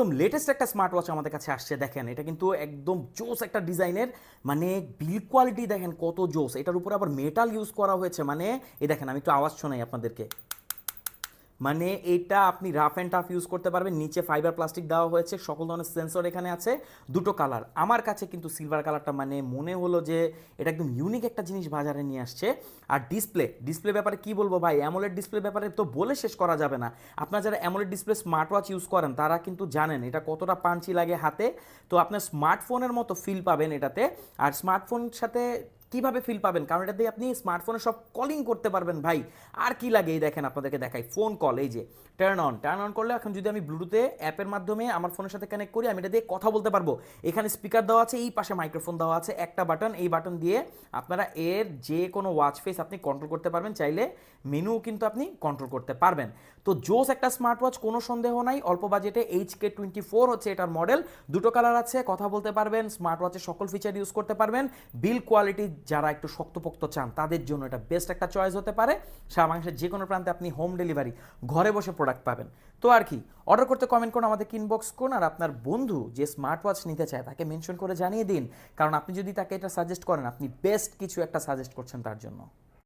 একদম লেটেস্ট একটা smart watch আমাদের কাছে আসছে, দেখেন এটা কিন্তু একদম জোস একটা ডিজাইনের, মানে বিল্ড কোয়ালিটি দেখেন কত জোস, এটার উপরে আবার মেটাল ইউজ করা হয়েছে, মানে এই দেখেন আমি একটু আওয়াজ শোনাই আপনাদেরকে, মানে এটা আপনি রাফ অ্যান্ড টাফ ইউজ করতে পারবেন। নিচে ফাইবার প্লাস্টিক দেওয়া হয়েছে, সকল ধরনের সেন্সর এখানে আছে, দুটো কালার। আমার কাছে কিন্তু সিলভার কালারটা মানে মনে হলো যে এটা একদম ইউনিক একটা জিনিস বাজারে নিয়ে আসছে। আর ডিসপ্লে ব্যাপারে কি বলবো ভাই, অ্যামোলেড ডিসপ্লে ব্যাপারে তো বলে শেষ করা যাবে না। আপনারা যারা AMOLED display smart watch use করেন তারা কিন্তু জানেন এটা কতটা পাঞ্চি লাগে হাতে। তো আপনার স্মার্টফোনের মতো ফিল পাবেন এটাতে। আর স্মার্টফোনের সাথে কিভাবে ফিল পাবেন, কারণ এটা দিয়ে আপনি স্মার্টফোনে সব কলিং করতে পারবেন ভাই। আর কি লাগে এই দেখেন আপনাদেরকে দেখাই, ফোন কল, এই যে টার্ন অন করলে এখন যদি আমি ব্লুটুথে অ্যাপের মাধ্যমে আমার ফোনের সাথে কানেক্ট করি, আমি এটা দিয়ে কথা বলতে পারবো। এখানে স্পিকার দেওয়া আছে, এই পাশে মাইক্রোফোন দেওয়া আছে, একটা বাটন, এই বাটন দিয়ে আপনারা এর যে কোনো ওয়াচ ফেস আপনি কন্ট্রোল করতে পারবেন, চাইলে মেনুও কিন্তু আপনি কন্ট্রোল করতে পারবেন। তো জোস একটা স্মার্ট ওয়াচ, কোনো সন্দেহ নাই। অল্প বাজেটে HK24 হচ্ছে এটার মডেল, দুটো কালার আছে, কথা বলতে পারবেন, স্মার্ট ওয়াচের সকল ফিচার ইউজ করতে পারবেন। বিল কোয়ালিটি যারা একটু শক্তপোক্ত চান তাদের জন্য এটা বেস্ট একটা চয়েস হতে পারে। সারা বাংলাদেশের যে কোনো প্রান্তে আপনি হোম ডেলিভারি ঘরে বসে প্রোডাক্ট পাবেন। তো আর কি, অর্ডার করতে কমেন্ট করুন, আমাদের ইনবক্স করুন, আর আপনার বন্ধু যে স্মার্ট ওয়াচ নিতে চায় তাকে মেনশন করে জানিয়ে দিন, কারণ আপনি যদি তাকে এটা সাজেস্ট করেন আপনি বেস্ট কিছু একটা সাজেস্ট করছেন তার জন্য।